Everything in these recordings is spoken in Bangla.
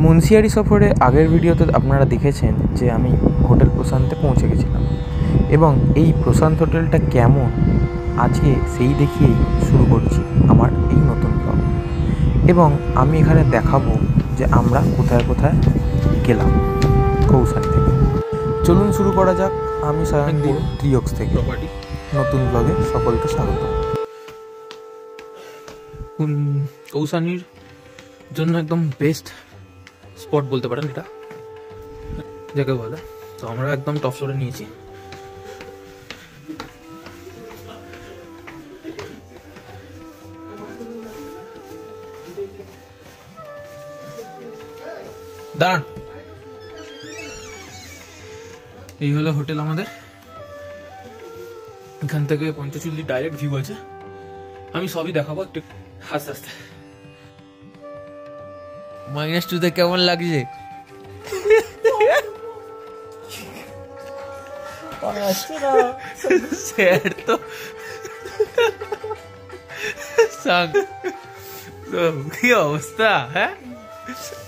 মুন্সিয়ারি সফরে আগের ভিডিওতে আপনারা দেখেছেন যে আমি হোটেল প্রশান্তে পৌঁছে গেছিলাম এবং এই প্রশান্ত হোটেলটা কেমন আজকে সেই দেখিয়েই শুরু করছি আমার এই নতুন ব্লগ। এবং আমি এখানে দেখাবো যে আমরা কোথায় কোথায় গেলাম কৌসানি থেকে। চলুন শুরু করা যাক। আমি সায়নদীপ ত্রিয়ক্স থেকে নতুন ব্লগে সকলকে স্বাগত। কৌসানির জন্য একদম বেস্ট স্পট বলতে পারেন এটা, যাকে বলে। তো আমরা একদম টপ ফ্লোরে নিয়েছি। দাঁড়ান, এই হলো হোটেল আমাদের। এখান থেকে পঞ্চচুল্লি ডাইরেক্ট ভিউ আছে। আমি সবই দেখাবো একটু আস্তে আস্তে। -2 কেমন লাগছে? তো কি অবস্থা, হ্যাঁ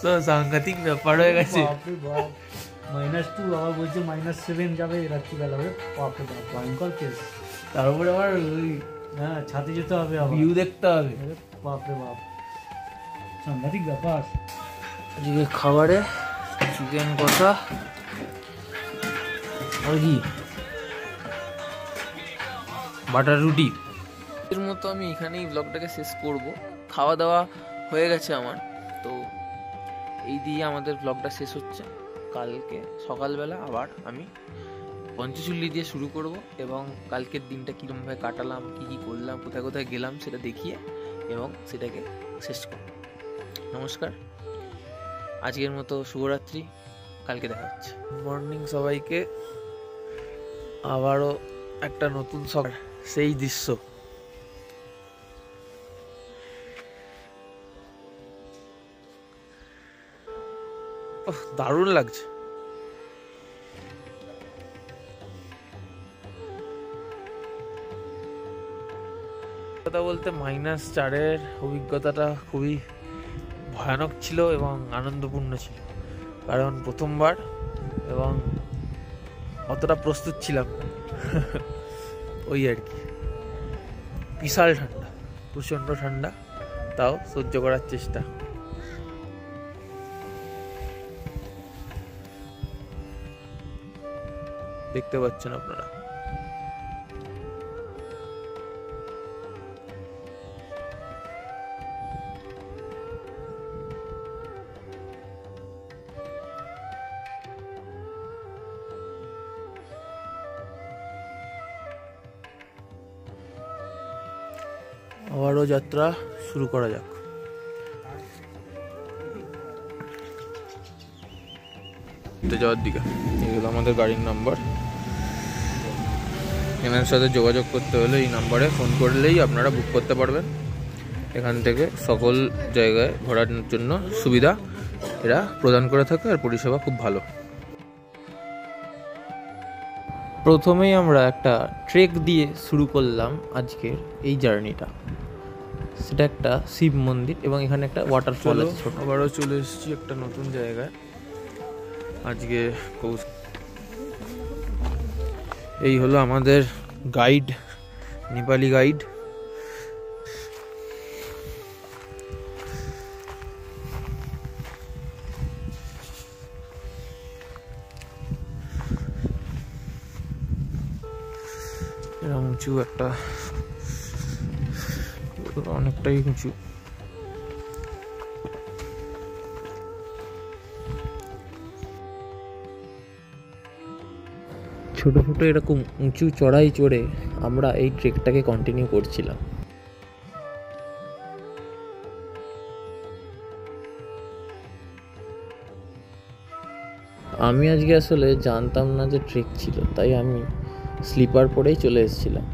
তো সাংঘাতিক ব্যাপার হয়ে গেছে। -2 আবার বলছে -7 যাবে রাত্রিবেলা। বাপরে বাপ, ভয়ঙ্কর কেস। তারপরে আবার ওই ছাদে যেতে হবে, আবার ভিউ দেখতে হবে। বাপরে বাপ, সাংঘাতিক ব্যাপার। আজকে খাবারে চিকেন কষা আর কি বাটার রুটি। এর মতো আমি এখানেই ব্লগটাকে শেষ করব। খাওয়া দাওয়া হয়ে গেছে আমার, তো এই দিয়ে আমাদের ব্লগটা শেষ হচ্ছে। কালকে সকালবেলা আবার আমি পঞ্চচুল্লি দিয়ে শুরু করব এবং কালকের দিনটা কীরকমভাবে কাটালাম, কী কী করলাম, কোথায় কোথায় গেলাম সেটা দেখিয়ে এবং সেটাকে শেষ করব। নমস্কার, আজকের মতো শুভরাত্রি, কালকে দেখা হচ্ছে। মর্নিং সবাইকে। আবারও একটা নতুন সকাল, সেই দৃশ্য। দারুণ লাগছে। কথা বলতে -4 অভিজ্ঞতাটা খুবই ভয়ানক ছিল এবং আনন্দপূর্ণ ছিল, কারণ প্রথমবার এবং অতটা প্রস্তুত ছিলাম না। ওই আর কি। বিশাল ঠান্ডা, প্রচণ্ড ঠান্ডা, তাও সহ্য করার চেষ্টা। দেখতে পাচ্ছেন আপনারা। আবারও যাত্রা শুরু করা যাক। যাওয়ার দিকে এগুলো আমাদের গাড়ির নাম্বার। এনার সাথে যোগাযোগ করতে হলে এই নাম্বারে ফোন করলেই আপনারা বুক করতে পারবেন। এখান থেকে সকল জায়গায় ঘোরার জন্য সুবিধা এরা প্রদান করে থাকে আর পরিষেবা খুব ভালো। প্রথমেই আমরা একটা ট্রেক দিয়ে শুরু করলাম আজকের এই জার্নিটা। সেটা একটা শিব মন্দির এবং এখানে একটা ওয়াটারফল আছে। আবারও চলে এসেছি একটা নতুন জায়গায়। আজকে এই হলো আমাদের গাইড, নেপালি গাইড। এরকম উঁচু একটা, অনেকটাই উঁচু। ছোট ছোট এরকম উঁচু চড়াই চড়ে আমরা এই ট্রেকটাকে কন্টিনিউ করছিলাম। আমি আজকে আসলে জানতাম না যে ট্রেক ছিল, তাই আমি স্লিপার পরেই চলে এসেছিলাম।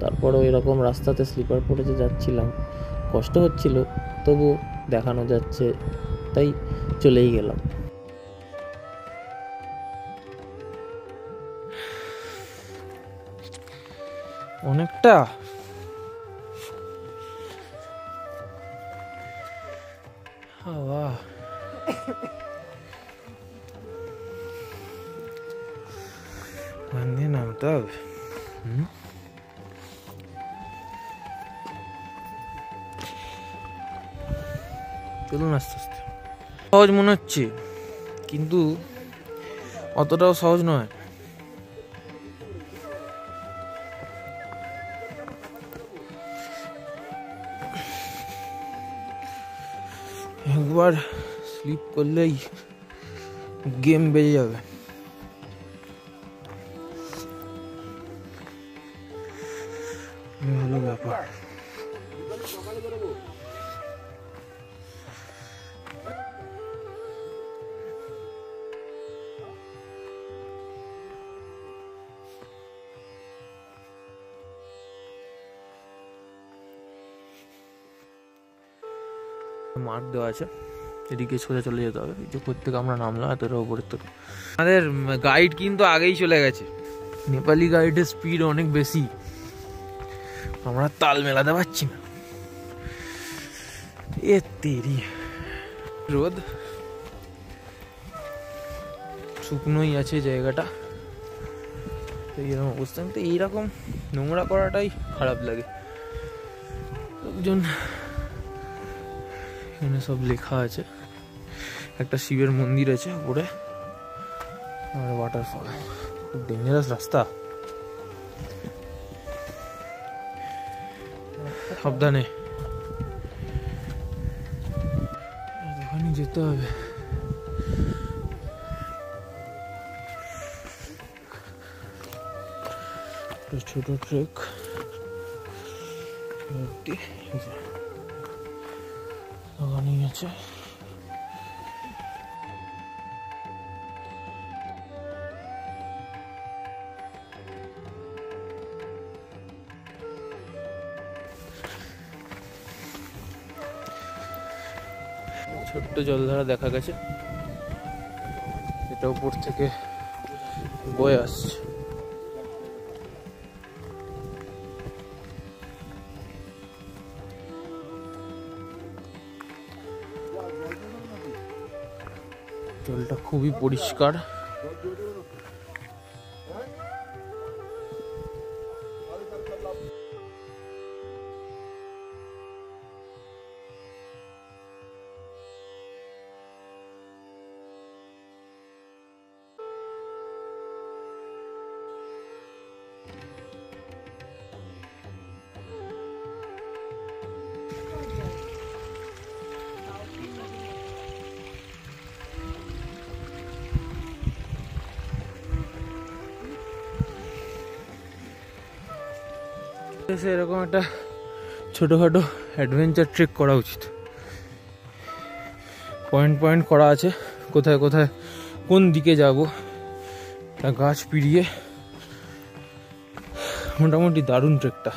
তারপরও এরকম রাস্তাতে স্লিপার পরে যে যাচ্ছিলাম, কষ্ট হচ্ছিল, তবু দেখানো যাচ্ছে তাই চলেই গেলাম। অনেকটা দিয়ে নামতে হবে। চলুন আস্তে আস্তে। সহজ মনে হচ্ছে কিন্তু অতটাও সহজ নয়। একবার স্লিপ করলেই গেম বেজে যাবে। হলো ব্যাপার। মার্ক দেওয়া আছে, এদিকে সোজা চলে যেতে হবে। এই যে প্রত্যেকে আমরা নামলাম এতটা উপরের থেকে। আমাদের গাইড কিন্তু আগেই চলে গেছে। নেপালি গাইডের স্পিড অনেক বেশি, আমরা তাল মেলাতে পারছি না। এ তেরি রোদ, শুকনোই আছে জায়গাটা। এইরকম অবস্থা, তো এইরকম নোংরা করাটাই খারাপ লাগে। লোকজন এখানে সব লেখা আছে, একটা শিবের মন্দির আছে উপরে, আর ওয়াটারফল। খুব ডেঞ্জারাস রাস্তা, সাবধানে ওখানে যেতে হবে। ছোট ট্রেক, ওখানেই আছে। ছোট্ট জলধারা দেখা গেছে, এটা উপর থেকে বয়ে আসছে। জলটা খুবই পরিষ্কার। এরকম একটা ছোটখাটো অ্যাডভেঞ্চার ট্রেক করা উচিত। পয়েন্ট পয়েন্ট করা আছে, কোথায় কোথায় কোন দিকে যাব, তা গাছ পিড়িয়ে মোটামুটি দারুণ ট্রেকটা।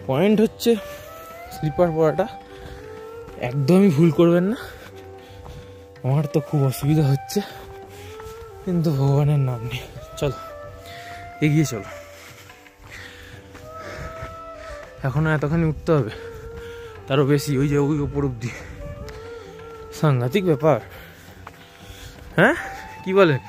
পয়েন্ট হচ্ছে স্লিপার পরাটা একদমই ভুল করবেন না। আমার তো খুব অসুবিধা হচ্ছে, কিন্তু ভগবানের নাম নেই। চলো এগিয়ে চলো, এখনো এতখানি উঠতে হবে, তারও বেশি। ওই যে ওই ওপর অব্দি, সাংঘাতিক ব্যাপার। হ্যাঁ কি বলেন?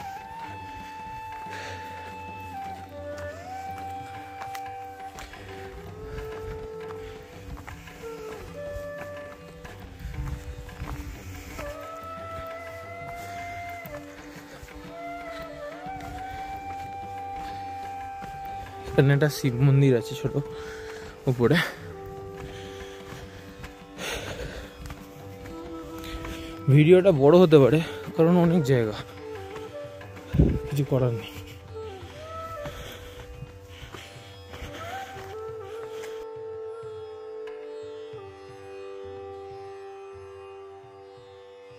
এখানে একটা শিব মন্দির আছে ছোট উপরে। ভিডিওটা বড় হতে পারে কারণ অনেক জায়গা, কিছু করার নেই।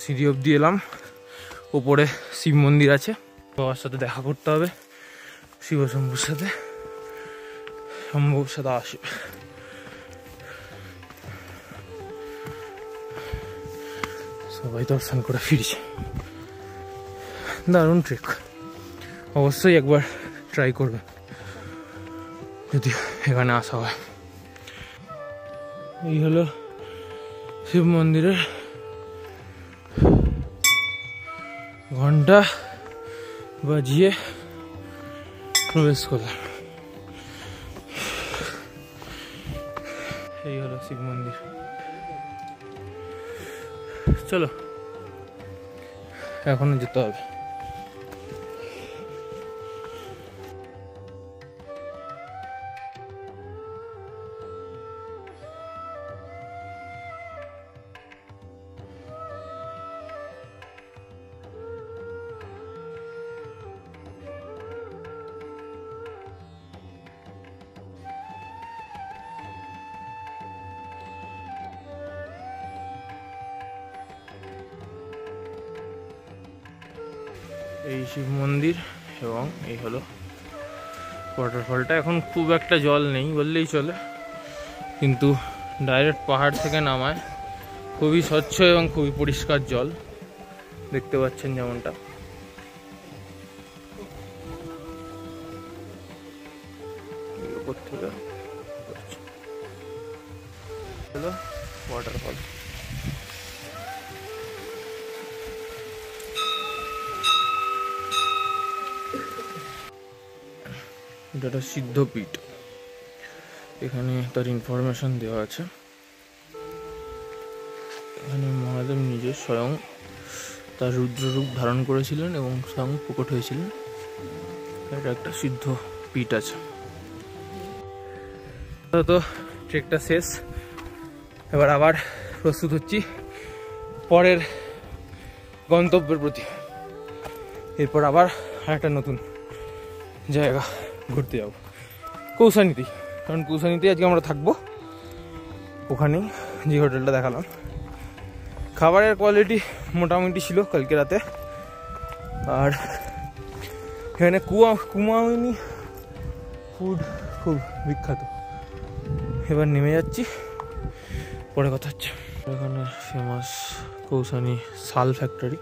সিঁড়ি অব্দি এলাম, উপরে শিব মন্দির আছে। বাবার সাথে দেখা করতে হবে, শিব শম্ভুর সাথে, শম্ভুর সাথে আসবে। সবাই দর্শন করে ফিরছে। দারুণ ট্রেক, অবশ্যই একবার ট্রাই করবেন যদি এখানে আসা হয়। এই হলো শিব মন্দিরের ঘন্টা বাজিয়ে প্রবেশ করলাম। এই হলো শিব মন্দির। চলো এখনো যেতে হবে। এই শিব মন্দির এবং এই হলো ওয়াটারফলটা। এখন খুব একটা জল নেই বললেই চলে, কিন্তু ডাইরেক্ট পাহাড় থেকে নামায় খুবই স্বচ্ছ এবং খুবই পরিষ্কার জল দেখতে পাচ্ছেন যেমনটা। উপর থেকে হলো ওয়াটারফল। এটা একটা সিদ্ধপীঠ, এখানে তার ইনফরমেশন দেওয়া আছে। এখানে মহাদেব নিজে স্বয়ং তার রুদ্ররূপ ধারণ করেছিলেন এবং স্বয়ং প্রকট হয়েছিলেন। এটা একটা সিদ্ধ পীঠ আছে। তো ট্রেকটা শেষ, এবার আবার প্রস্তুত হচ্ছি পরের গন্তব্যের প্রতি। এরপর আবার একটা নতুন জায়গা ঘুরতে যাবো, কৌসানীতেই। কারণ কৌসানীতেই আজকে আমরা থাকবো, ওখানেই যে হোটেলটা দেখালাম। খাবারের কোয়ালিটি মোটামুটি ছিল কালকে রাতে। আর এখানে কুমাউনি ফুড খুব বিখ্যাত। এবার নেমে যাচ্ছি, পরে কথা হচ্ছে। এখানে ফেমাস কৌসানী শাল ফ্যাক্টরি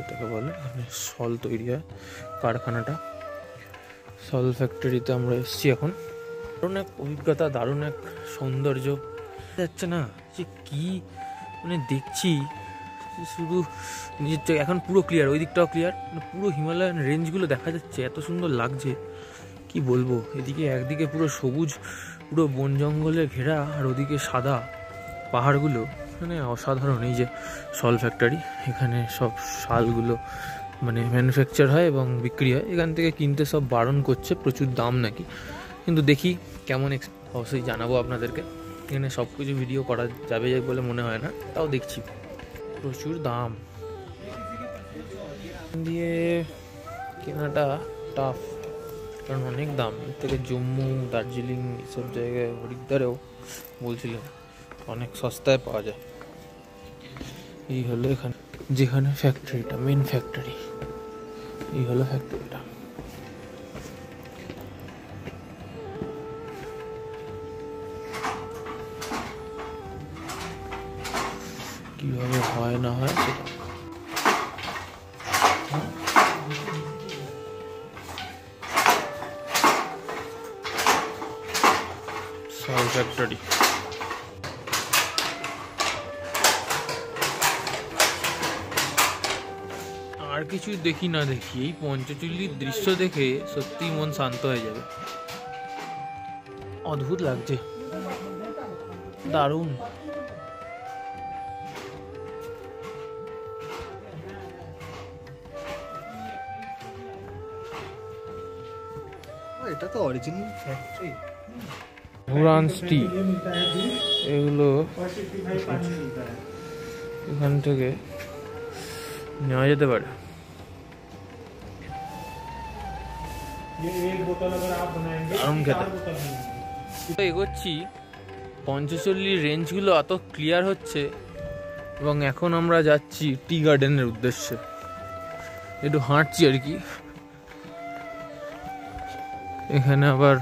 এটাকে বলে। এখানে শল তৈরি হয়, কারখানাটা। শল ফ্যাক্টরিতে আমরা এসেছি এখন। দারুণ এক অভিজ্ঞতা, দারুণ এক সৌন্দর্য যাচ্ছে না যে কি মানে দেখছি শুধু নিজের চোখে। এখন পুরো ক্লিয়ার, ওই দিকটাও ক্লিয়ার, মানে পুরো হিমালয়ান রেঞ্জগুলো দেখা যাচ্ছে, এত সুন্দর লাগছে কি বলবো। এদিকে একদিকে পুরো সবুজ, পুরো বন জঙ্গলে ঘেরা, আর ওদিকে সাদা পাহাড়গুলো। মানে অসাধারণ। এই যে শল ফ্যাক্টরি, এখানে সব শালগুলো মানে ম্যানুফ্যাকচার হয় এবং বিক্রি হয়। এখান থেকে কিনতে সব বারণ করছে, প্রচুর দাম নাকি। কিন্তু দেখি কেমন, অবশ্যই জানাবো আপনাদেরকে। এখানে সব কিছু ভিডিও করা যাবে বলে মনে হয় না, তাও দেখছি প্রচুর দাম দিয়ে কেনাটা টাফ, কারণ অনেক দাম। এর থেকে জম্মু, দার্জিলিং এসব জায়গায়, হরিদ্বারেও বলছিলেন অনেক সস্তায় পাওয়া যায়। এই হলো এখানে যেখানে ফ্যাক্টরিটা, মেন ফ্যাক্টরি। এই হলো ফ্যাক্টরিটা। কিভাবে হয় না হয় সেটা শাল ফ্যাক্টরি। আর কিছু দেখি না দেখি, এই পঞ্চচুল্লির দৃশ্য দেখে সত্যি মন শান্ত হয়ে যাবে। অদ্ভুত লাগছে, দারুণ। এটা তো অরিজিনাল ফ্যাক্টরি। হুরান্স টি, এগুলো এখান থেকে নেওয়া যেতে পারে। দারুণ খেতে। এগোচ্ছি, পঞ্চচল্লির রেঞ্জগুলো এত ক্লিয়ার হচ্ছে এবং এখন আমরা যাচ্ছি টি গার্ডেনের উদ্দেশ্যে। একটু হাঁটছি আর কি। এখানে আবার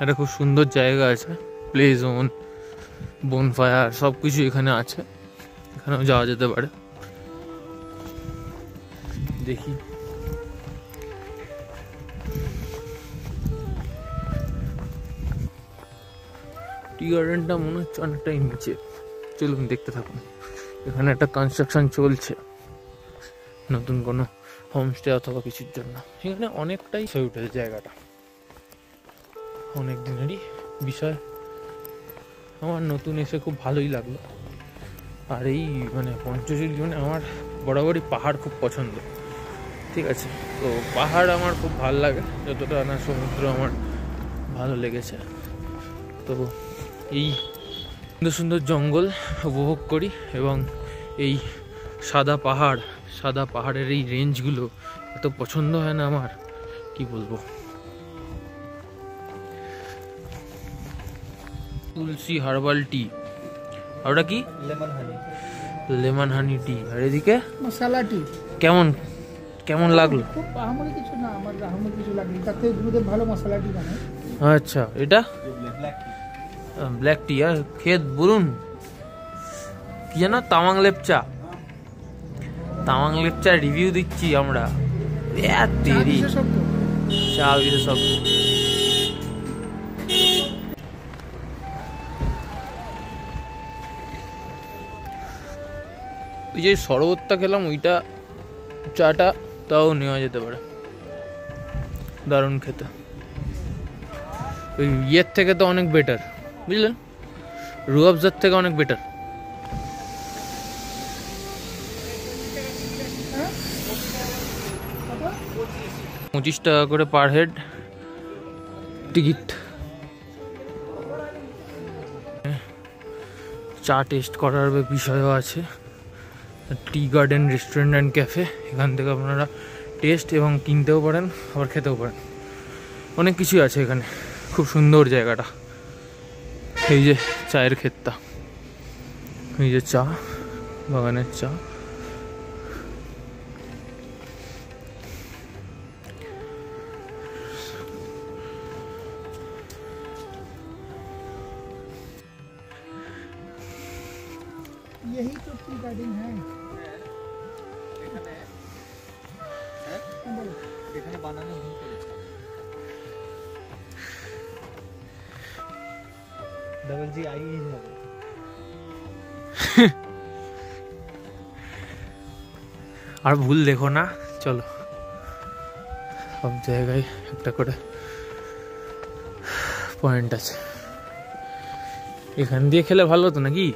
একটা খুব সুন্দর জায়গা আছে, প্লে জোন, বনফায়ার, সব কিছু এখানে আছে। এখানেও যাওয়া যেতে পারে, দেখি। টি টি গার্ডেনটা মনে হচ্ছে অনেকটাই নিচে। চলুন দেখতে থাকুন। এখানে একটা কনস্ট্রাকশন চলছে নতুন কোনো হোমস্টে অথবা কিছুর জন্য। এখানে অনেকটাই হয়ে উঠেছে জায়গাটা, অনেক দিনেরই বিষয়। আমার নতুন এসে খুব ভালোই লাগলো। আর এই মানে পঞ্চশীল জীবনে আমার বরাবরই পাহাড় খুব পছন্দ, ঠিক আছে? তো পাহাড় আমার খুব ভালো লাগে, যতটা না সমুদ্র আমার ভালো লেগেছে। তো এই সুন্দর সুন্দর জঙ্গল উপভোগ করি এবং এই সাদা পাহাড়ের এই রেঞ্জগুলো এত পছন্দ হয় না আমার, কি বলবো। তুলসী হার্বাল টি, আর ওটা কি? লেমন হানি টি। আর এদিকে মশলা টি। কেমন লাগলো? খুব আহামরি কিছু না, আমার আহামরি কিছু লাগেনি, তাতে গুরুদেব ভালো মশলা টি বানায়। আচ্ছা, এটা ব্ল্যাক টি। আর খেত বলুন কি জানো, তামাং লেপচা রিভিউ দিচ্ছি আমরা। তেরি চা বিশেষজ্ঞ। ওই যে শরবতটা খেলাম, ওইটা চাটা তাও নেওয়া যেতে পারে, দারুণ খেতে। ওই ইয়ের থেকে তো অনেক বেটার, বুঝলেন? রুয়াবজার থেকে অনেক বেটার। $25 করে পার হেড টিকিট। চা টেস্ট করার বিষয়ও আছে। Tea garden restaurant and cafe, এখান থেকে আপনারা টেস্ট এবং কিনতেও পারেন, আবার খেতেও পারেন। অনেক কিছুই আছে এখানে, খুব সুন্দর জায়গাটা। এই যে চায়ের ক্ষেতটা, এই যে চা বাগানের চা। यही तो टी गार्डन है। এখানে বানানো ভুল করেছে। डबल जी आई है। আর ভুল দেখো না, চলো। সব জায়গায় একটা করে পয়েন্ট আছে, এখান দিয়ে খেলে ভালো হতো নাকি?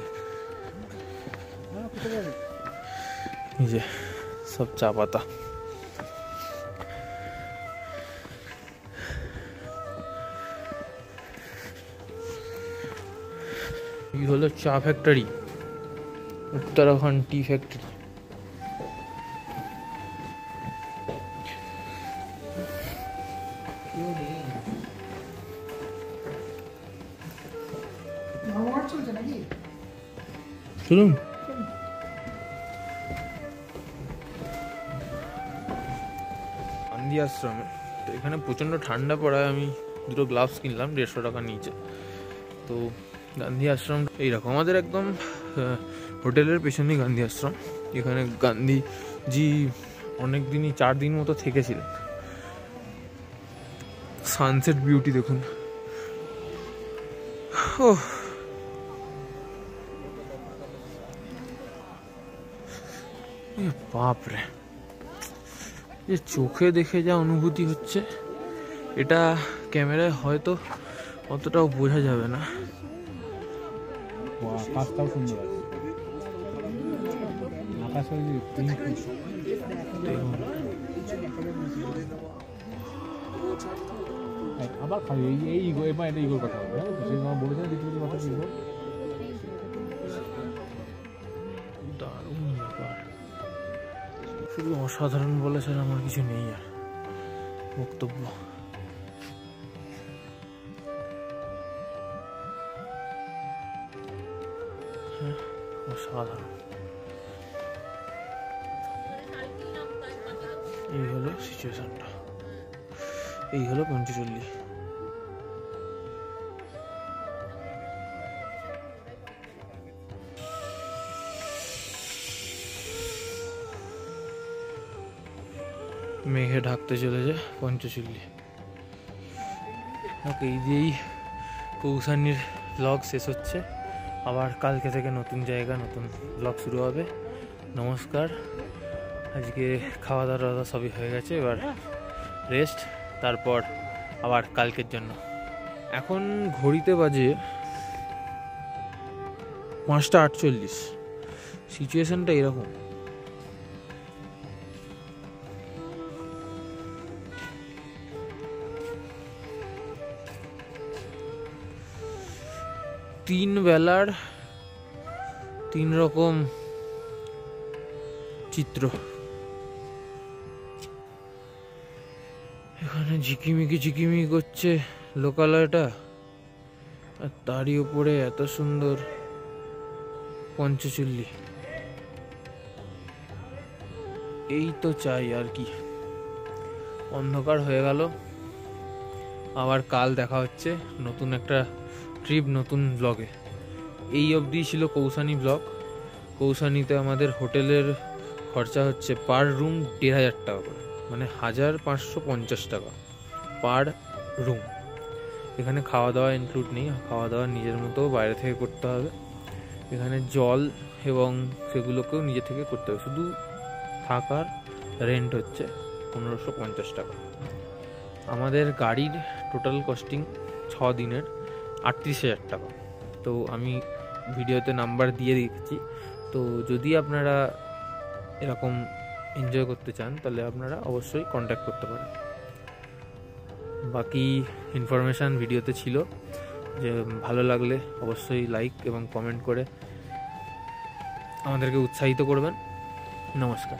এই যে সব চা পাতা। এই হলো চা ফ্যাক্টরি, উত্তরাখণ্ড টি ফ্যাক্টরি। ধর্মঘট চলছে নাকি? শুনুন, গান্ধী আশ্রমে তো এখানে প্রচণ্ড ঠান্ডা পড়ায় আমি দুটো গ্লাভস কিনলাম, 150 টাকা নিচে। তো গান্ধী আশ্রম এইরকম আমাদের একদম হোটেলের পেছনেই গান্ধী আশ্রম। এখানে গান্ধীজি অনেক দিনই 4 দিন মতো থেকেছিলেন। সানসেট বিউটি দেখুন, ও বাপরে, যে চোখে দেখে যা অনুভূতি হচ্ছে, এটা ক্যামেরায় হয়তো অতটাও বোঝা যাবে না। আকাশটাও সুন্দর আছে, আকাশ আবার খালি এই এটা ইগোর কথা হবে। সেই সময় বলেছেন দ্বিতীয় কথা কি দারুণ ব্যাপার, শুধু অসাধারণ বলেছে, আমার কিছু নেই আর বক্তব্য। অসাধারণ। এই হলো সিচুয়েশনটা, এই হলো পঞ্চচল্লি। মেঘে ঢাকতে চলেছে পঞ্চচল্লি। এই দিয়েই কৌসানির ব্লগ শেষ হচ্ছে। আবার কালকে থেকে নতুন জায়গা, নতুন ব্লগ শুরু হবে। নমস্কার। আজকে খাওয়া দাওয়া সবই হয়ে গেছে, এবার রেস্ট, তারপর আবার কালকের জন্য। এখন ঘড়িতে বাজে 5:48। সিচুয়েশনটা এরকম। তিন বেলার 3 রকম চিত্র। এখানে ঝিকিমিকি করছে লোকালয়টা, আর তারই উপরে এত সুন্দর পঞ্চচল্লি। এই তো চাই আর কি। অন্ধকার হয়ে গেল। আবার কাল দেখা হচ্ছে নতুন একটা ট্রিপ, নতুন ব্লগে। এই অবধি ছিল কৌসানি ব্লগ। কৌসানিতে আমাদের হোটেলের খরচা হচ্ছে পার রুম 1,500 টাকা করে, মানে 1,550 টাকা পার রুম। এখানে খাওয়া দাওয়া ইনক্লুড নেই, খাওয়া দাওয়া নিজের মতো বাইরে থেকে করতে হবে। এখানে জল এবং সেগুলোকেও নিজে থেকে করতে হবে। শুধু থাকার রেন্ট হচ্ছে 1,550 টাকা। আমাদের গাড়ির টোটাল কস্টিং 6 দিনের 38,000 টাকা। তো আমি ভিডিওতে নাম্বার দিয়ে রেখেছি। তো যদি আপনারা এরকম এনজয় করতে চান তাহলে আপনারা অবশ্যই কন্ট্যাক্ট করতে পারেন। বাকি ইনফরমেশান ভিডিওতে ছিল। যে ভালো লাগলে অবশ্যই লাইক এবং কমেন্ট করে আমাদেরকে উৎসাহিত করবেন। নমস্কার।